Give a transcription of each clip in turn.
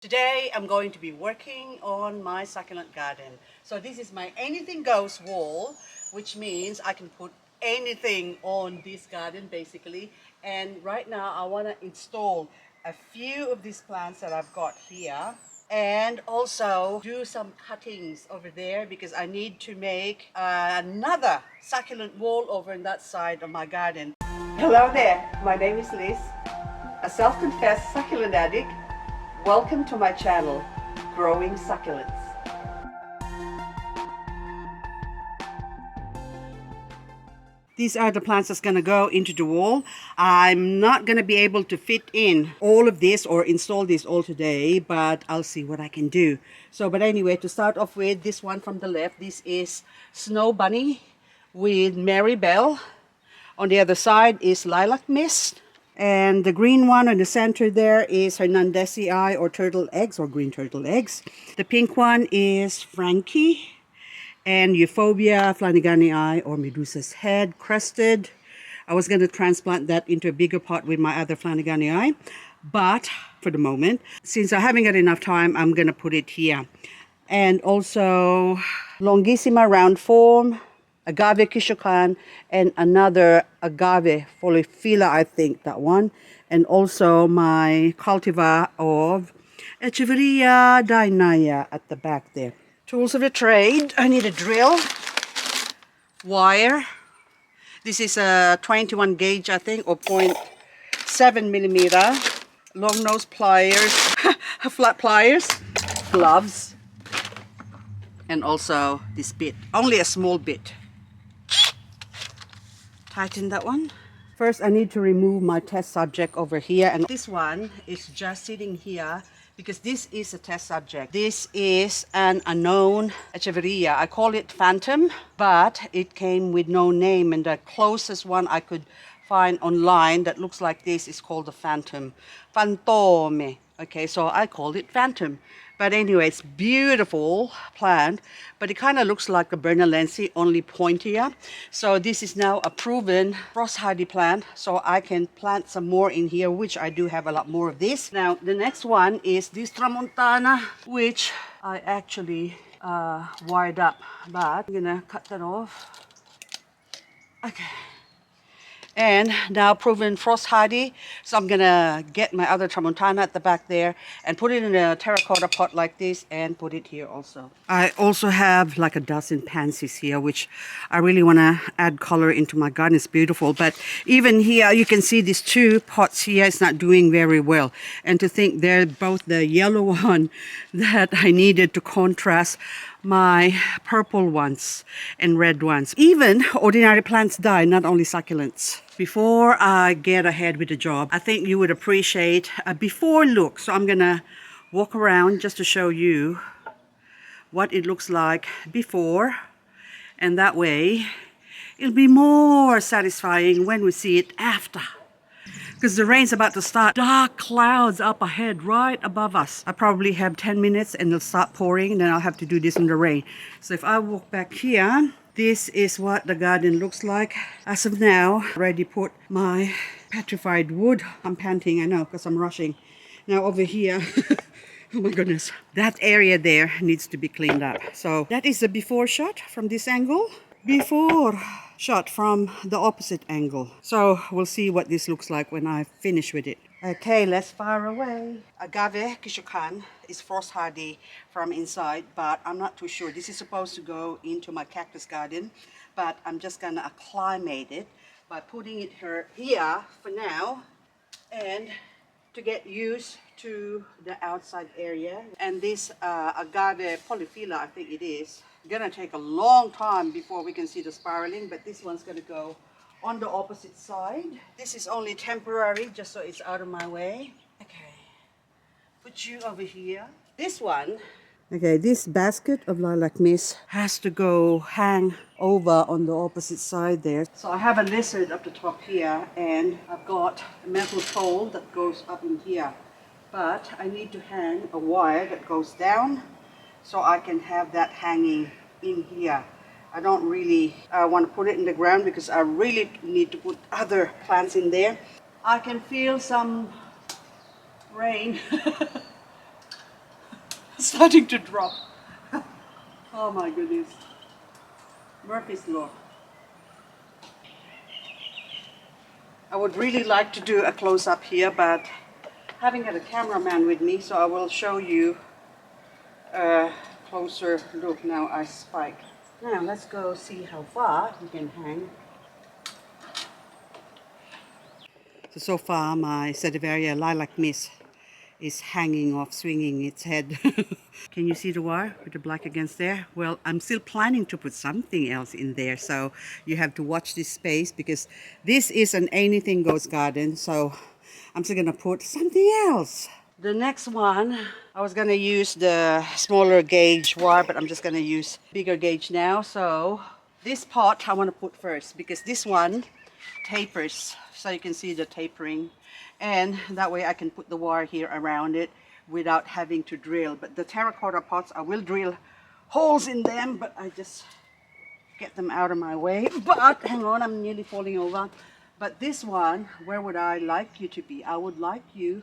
Today I'm going to be working on my succulent garden. So this is my anything goes wall, which means I can put anything on this garden basically. And right now I want to install a few of these plants that I've got here and also do some cuttings over there because I need to make another succulent wall over on that side of my garden. Hello there, my name is Liz, a self-confessed succulent addict. Welcome to my channel, Growing Succulents. These are the plants that's going to go into the wall. I'm not going to be able to fit in all of this or install this all today, but I'll see what I can do. But anyway, to start off with, this one from the left, this is Snow Bunny with Marbell. On the other side is Lilac Mist. And the green one in the center there is hernandezii or turtle eggs or green turtle eggs. The pink one is Franky and Euphorbia flanaganii or Medusa's head crested. I was going to transplant that into a bigger pot with my other flanaganii, but for the moment, since I haven't got enough time, I'm going to put it here. And also longissima round form, agave kishokan, and another agave folifila, I think that one, and also my cultivar of Echeveria Marbell at the back there. Tools of the trade, I need a drill, wire. This is a 21 gauge, I think, or 0.7 millimeter. Long nose pliers, flat pliers, gloves, and also this bit, only a small bit. Tighten that one. First, I need to remove my test subject over here, and this one is just sitting here because this is a test subject. This is an unknown Echeveria. I call it Phantom, but it came with no name, and the closest one I could find online that looks like this is called the Phantom. Fantome. Okay, so I called it Phantom. But anyway, it's beautiful plant, but it kind of looks like a Bernalense, only pointier. So this is now a proven frost hardy plant, so I can plant some more in here, which I do have a lot more of this. Now, the next one is this Tramontana, which I actually wired up, but I'm gonna cut that off. Okay. And now proven frost hardy, so I'm gonna get my other Tramontana at the back there and put it in a terracotta pot like this and put it here also. I also have like a dozen pansies here, which I really want to add color into my garden. It's beautiful, but even here you can see these two pots here, it's not doing very well. And to think they're both the yellow one that I needed to contrast my purple ones and red ones. Even ordinary plants die, not only succulents. Before I get ahead with the job, I think you would appreciate a before look. So I'm gonna walk around just to show you what it looks like before, and that way it'll be more satisfying when we see it after. Because the rain's about to start. Dark clouds up ahead, right above us. I probably have 10 minutes and it'll start pouring, and then I'll have to do this in the rain. So if I walk back here, this is what the garden looks like. As of now, I already put my petrified wood. I'm panting, I know, because I'm rushing. Now over here, oh my goodness, that area there needs to be cleaned up. So that is the before shot from this angle. Before shot from the opposite angle. So we'll see what this looks like when I finish with it. Okay, let's fire away. Agave kishokan is frost hardy from inside, but I'm not too sure. This is supposed to go into my cactus garden, but I'm just gonna acclimate it by putting it here for now and to get used to the outside area. And this agave polyphila, I think it is, gonna take a long time before we can see the spiraling, but this one's gonna go on the opposite side. This is only temporary, just so it's out of my way. Okay, put you over here. This one, okay, this basket of lilac mist has to go hang over on the opposite side there. So I have a lizard up the top here, and I've got a metal pole that goes up in here, but I need to hang a wire that goes down so I can have that hanging in here. I don't really want to put it in the ground because I really need to put other plants in there. I can feel some rain starting to drop. Oh my goodness. Murphy's Law. I would really like to do a close-up here, but I haven't got a cameraman with me, so I will show you a closer look. Now I spike. Now let's go see how far we can hang. So far my Echeveria lilac mist is hanging off, swinging its head. Can you see the wire with the black against there? Well, I'm still planning to put something else in there, so you have to watch this space because this is an anything goes garden, so I'm still gonna put something else. The next one, I was gonna use the smaller gauge wire, but I'm just gonna use bigger gauge now. So this pot I wanna put first because this one tapers, so you can see the tapering, and that way I can put the wire here around it without having to drill. But the terracotta pots, I will drill holes in them, but I just get them out of my way. But hang on, I'm nearly falling over. But this one, where would I like you to be? I would like you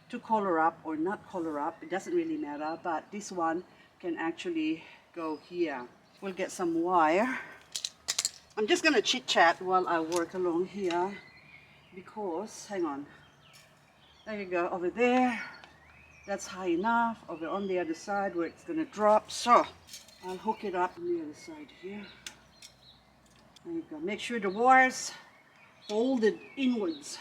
to color up or not color up, it doesn't really matter, but this one can actually go here. We'll get some wire. I'm just gonna chit chat while I work along here because, hang on, there you go, over there, that's high enough, over on the other side where it's gonna drop, so I'll hook it up on the other side here. There you go, make sure the wire's folded inwards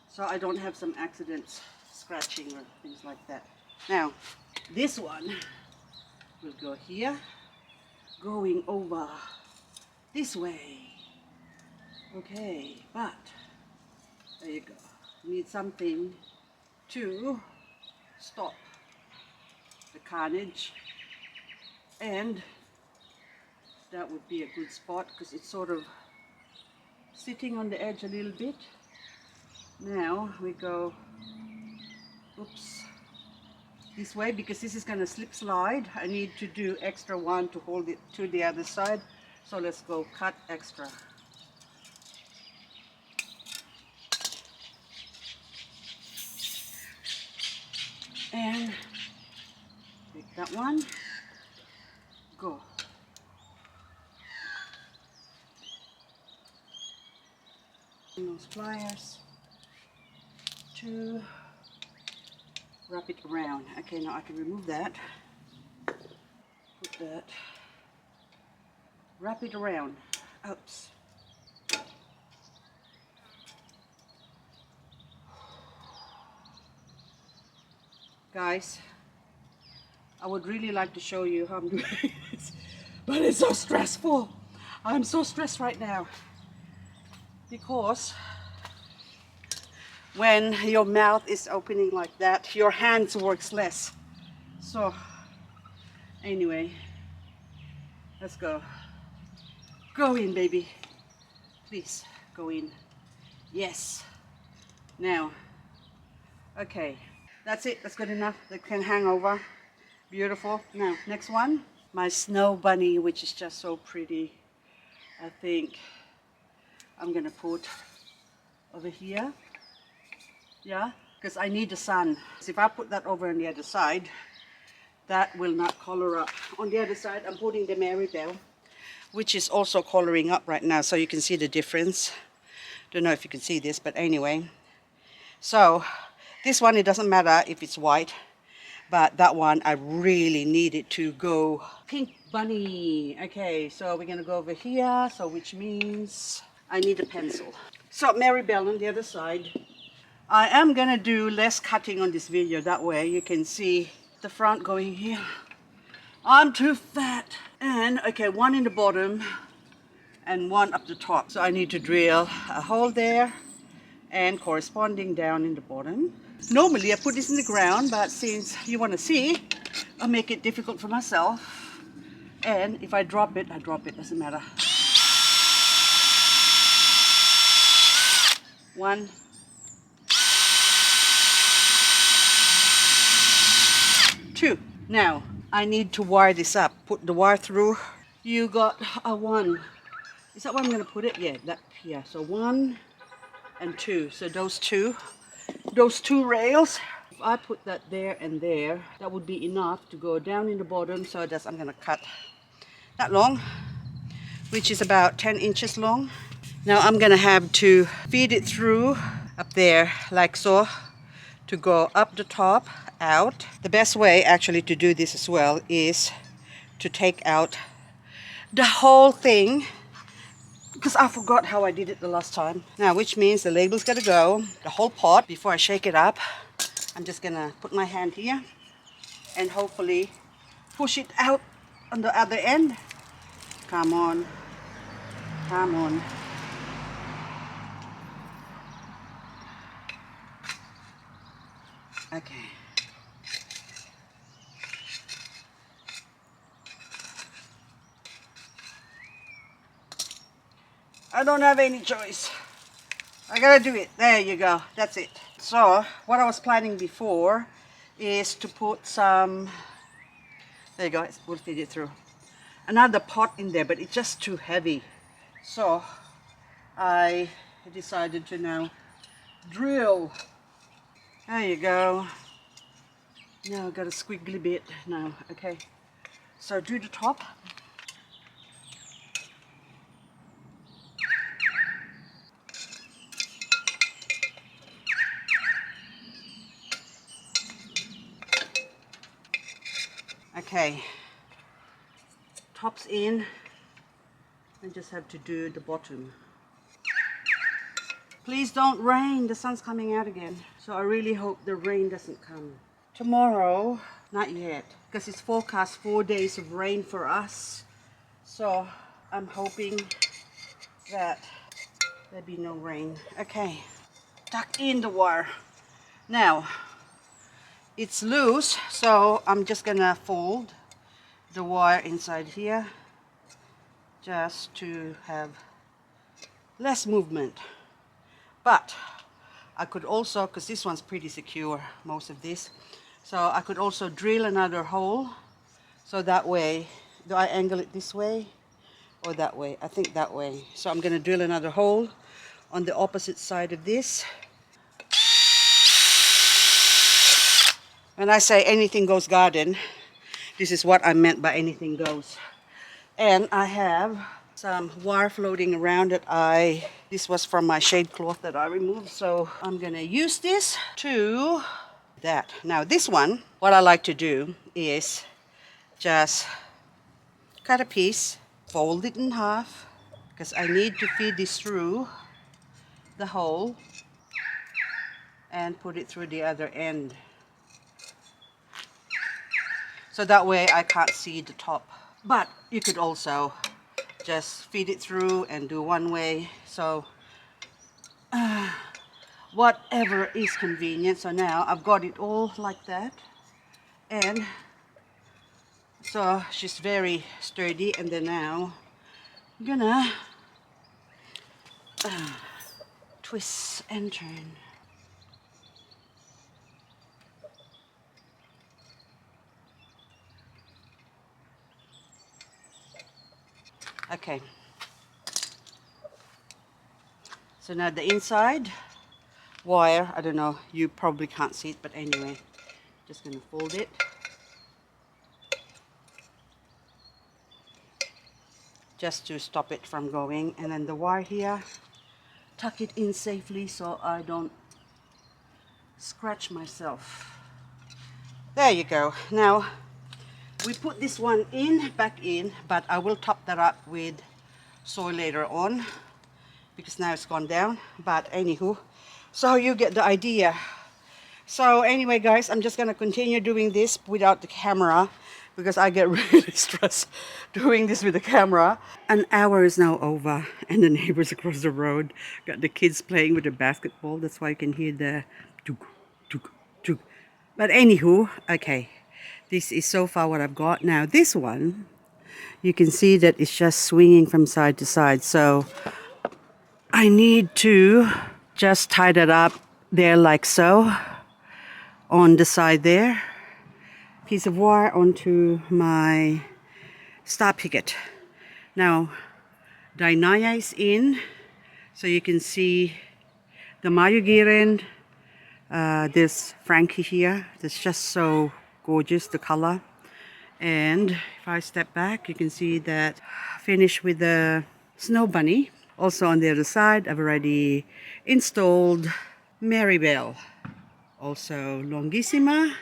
so I don't have some accidents, scratching or things like that. Now, this one will go here, going over this way. Okay, but there you go. Need something to stop the carnage, and that would be a good spot because it's sort of sitting on the edge a little bit. Now we go, oops, this way because this is going to slip slide. I need to do extra one to hold it to the other side. So let's go cut extra. And take that one, go. And those pliers to wrap it around. Okay, now I can remove that. Put that. Wrap it around. Oops. Guys, I would really like to show you how I'm doing this, but it's so stressful. I'm so stressed right now because when your mouth is opening like that, your hands works less. So anyway, let's go. Go in, baby. Please, go in. Yes. Now, okay. That's it. That's good enough. That can hang over. Beautiful. Now, next one. My snow bunny, which is just so pretty. I think I'm going to put over here. Yeah, because I need the sun. So if I put that over on the other side, that will not color up. On the other side, I'm putting the Marbell, which is also coloring up right now, so you can see the difference. Don't know if you can see this, but anyway. So this one, it doesn't matter if it's white, but that one I really need it to go pink bunny. Okay, so we're gonna go over here, so which means I need a pencil. So Marbell on the other side. I am gonna do less cutting on this video, that way you can see the front going here. I'm too fat. And okay, one in the bottom and one up the top. So I need to drill a hole there and corresponding down in the bottom. Normally I put this in the ground, but since you want to see, I'll make it difficult for myself. And if I drop it, doesn't matter. 1, 2. Now I need to wire this up. Put the wire through. You got a 1. Is that where I'm going to put it? Yeah, that here. So 1 and 2. So those two rails. If I put that there and there, that would be enough to go down in the bottom. So I'm going to cut that long, which is about 10 inches long. Now I'm going to have to feed it through up there like so to go up the top, out. The best way actually to do this as well is to take out the whole thing, because I forgot how I did it the last time. Now, which means the label's gotta go, the whole pot. Before I shake it up, I'm just gonna put my hand here and hopefully push it out on the other end. Come on, come on. Okay. I don't have any choice. I gotta do it. There you go. That's it. So what I was planning before is to put some, there you go, we'll feed it through, another pot in there, but it's just too heavy. So I decided to now drill. There you go. Now I've got a squiggly bit now. Okay. So do the top. Okay, top's in, I just have to do the bottom. Please don't rain, the sun's coming out again. So I really hope the rain doesn't come. Tomorrow, not yet, because it's forecast 4 days of rain for us. So I'm hoping that there'll be no rain. Okay, tuck in the wire. Now, it's loose, so I'm just gonna fold the wire inside here just to have less movement. But I could also, because this one's pretty secure, most of this, so I could also drill another hole. So that way, do I angle it this way or that way? I think that way. So I'm gonna drill another hole on the opposite side of this. When I say anything goes garden, this is what I meant by anything goes. And I have some wire floating around that this was from my shade cloth that I removed. So I'm gonna use this to that. Now this one, what I like to do is just cut a piece, fold it in half, because I need to feed this through the hole and put it through the other end. So that way I can't see the top. But you could also just feed it through and do one way. So whatever is convenient. So now I've got it all like that. And so she's very sturdy. And then now I'm gonna twist and turn. Okay, so now the inside wire, I don't know, you probably can't see it, but anyway, just gonna fold it. Just to stop it from going, and then the wire here, tuck it in safely so I don't scratch myself. There you go. Now we put this one back in, but I will top that up with soil later on because now it's gone down. But anywho, so you get the idea. So anyway guys, I'm just gonna continue doing this without the camera because I get really stressed doing this with the camera. An hour is now over and the neighbors across the road got the kids playing with the basketball. That's why you can hear the tuk, tuk, tuk. But anywho, okay. This is so far what I've got. Now this one, you can see that it's just swinging from side to side. So I need to just tie that up there like so on the side there. Piece of wire onto my star picket. Now Dainaya is in, so you can see the mayugiren, this Franky here. It's just so gorgeous, the color. And if I step back, you can see that finish with the Snow Bunny. Also on the other side, I've already installed Marbell. Also longissima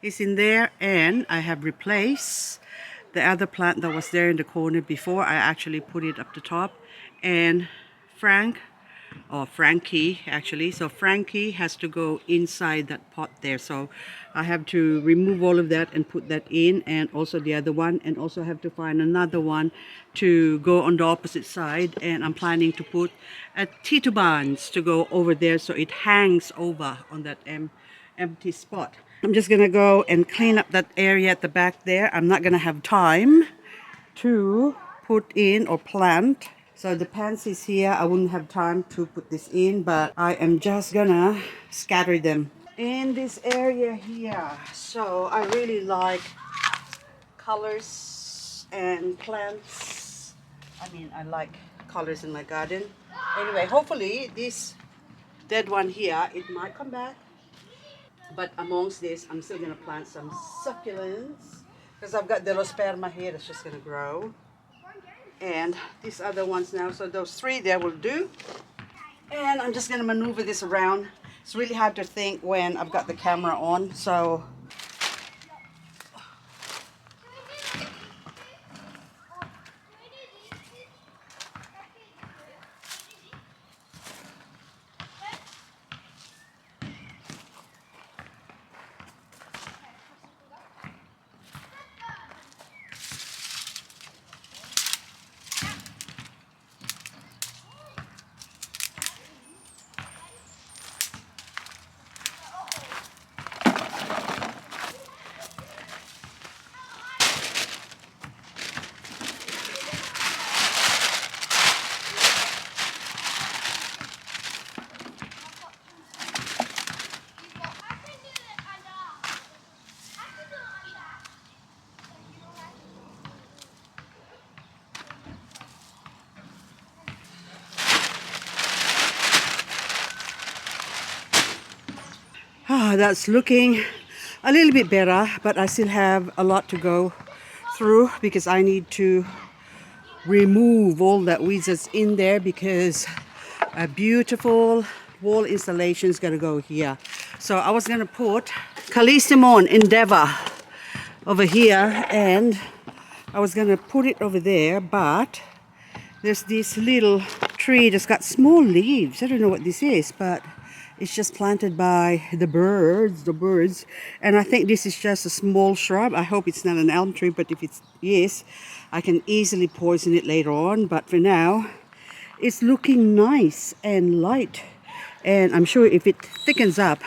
is in there, and I have replaced the other plant that was there in the corner before. I actually put it up the top, and Franky actually. So Franky has to go inside that pot there. So I have to remove all of that and put that in, and also the other one, and also have to find another one to go on the opposite side. And I'm planning to put a titubans to go over there so it hangs over on that empty spot. I'm just gonna go and clean up that area at the back there. I'm not gonna have time to put in or plant. So the pansies here, I wouldn't have time to put this in, but I am just gonna scatter them in this area here. So I really like colors and plants. I mean, I like colors in my garden. Anyway, hopefully this dead one here, it might come back. But amongst this, I'm still gonna plant some succulents because I've got the Delosperma here that's just gonna grow. And these other ones now, so those three there will do. And I'm just gonna maneuver this around. It's really hard to think when I've got the camera on, so that's looking a little bit better, but I still have a lot to go through because I need to remove all that weeds that's in there, because a beautiful wall installation is gonna go here. So I was gonna put Callistemon Endeavor over here, and I was gonna put it over there, but there's this little tree that's got small leaves. I don't know what this is, but it's just planted by the birds. And I think this is just a small shrub. I hope it's not an elm tree, but if it is, I can easily poison it later on. But for now, it's looking nice and light. And I'm sure if it thickens up,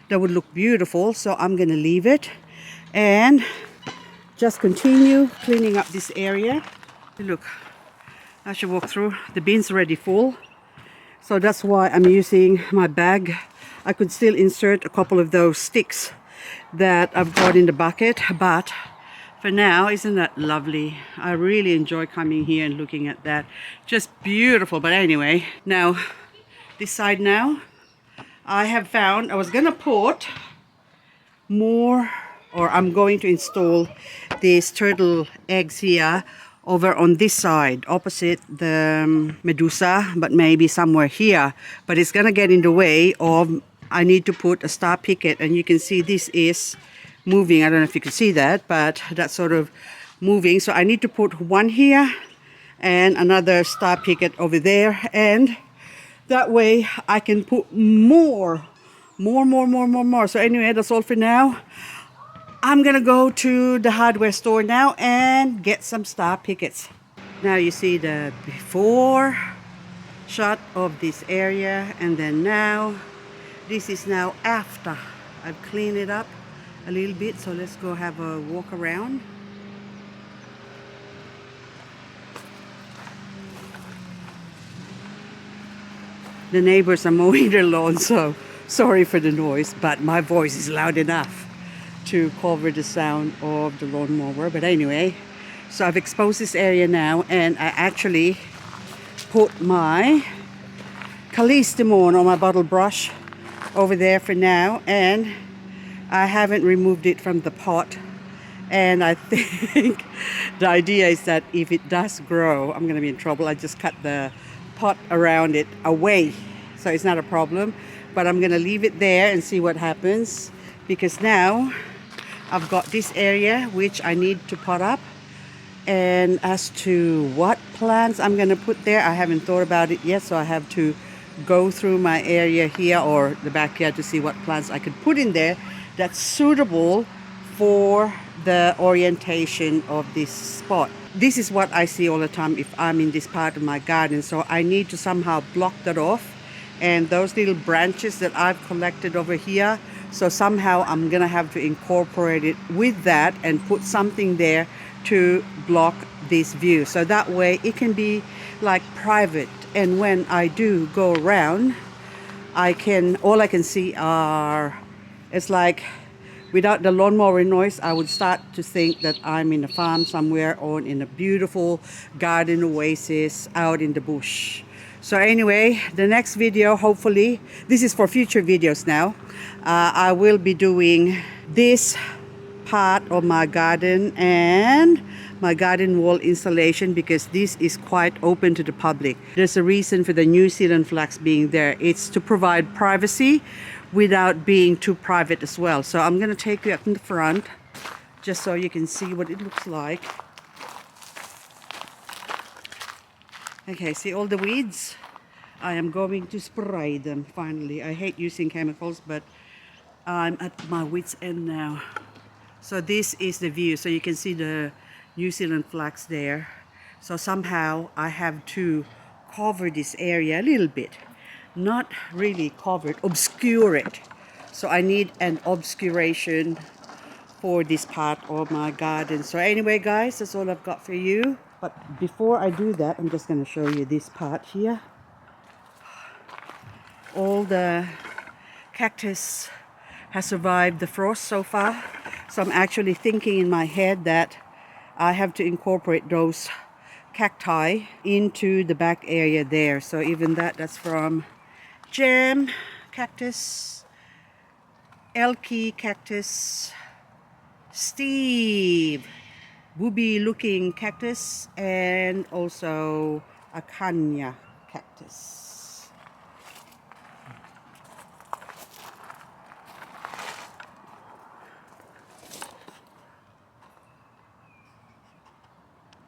that would look beautiful. So I'm gonna leave it and just continue cleaning up this area. Look, I should walk through. The bin's already full. So that's why I'm using my bag. I could still insert a couple of those sticks that I've got in the bucket, but for now, isn't that lovely? I really enjoy coming here and looking at that. Just beautiful. But anyway, now this side now, I have found I was gonna put more, or I'm going to install these turtle eggs here over on this side opposite the Medusa, but maybe somewhere here. But it's gonna get in the way of, I need to put a star picket, and you can see this is moving. I don't know if you can see that, but that's sort of moving. So I need to put one here and another star picket over there, and that way I can put more. So anyway, that's all for now. I'm gonna go to the hardware store now and get some star pickets. Now you see the before shot of this area, and then now this is now after I've cleaned it up a little bit. So let's go have a walk around. The neighbors are mowing their lawn, so sorry for the noise, but my voice is loud enough to cover the sound of the lawnmower. But anyway, so I've exposed this area now, and I actually put my Callistemon on my bottle brush over there for now, and I haven't removed it from the pot. And I think the idea is that if it does grow, I'm going to be in trouble. I just cut the pot around it away, so it's not a problem. But I'm going to leave it there and see what happens, because now I've got this area which I need to pot up. And as to what plants I'm going to put there, I haven't thought about it yet, so I have to go through my area here or the backyard to see what plants I could put in there that's suitable for the orientation of this spot. This is what I see all the time if I'm in this part of my garden, so I need to somehow block that off. And those little branches that I've collected over here, so somehow I'm gonna have to incorporate it with that and put something there to block this view, so that way it can be like private. And when I do go around, all I can see are, it's like, without the lawnmower noise, I would start to think that I'm in a farm somewhere or in a beautiful garden oasis out in the bush. So anyway, the next video, hopefully, this is for future videos now, I will be doing this part of my garden and my garden wall installation, because this is quite open to the public. There's a reason for the New Zealand flags being there. It's to provide privacy without being too private as well. So I'm going to take you up in the front just so you can see what it looks like. Okay, see all the weeds? I am going to spray them finally. I hate using chemicals, but I'm at my wit's end now. So this is the view, so you can see the New Zealand flags there. So somehow I have to cover this area a little bit. Not really cover it, obscure it. So I need an obscuration for this part of my garden. So anyway guys, that's all I've got for you. But before I do that, I'm just going to show you this part here. All the cactus has survived the frost so far. So I'm actually thinking in my head that I have to incorporate those cacti into the back area there. So even that's from Gem Cactus, Elky Cactus, Steve, booby looking cactus, and also a Kanya cactus.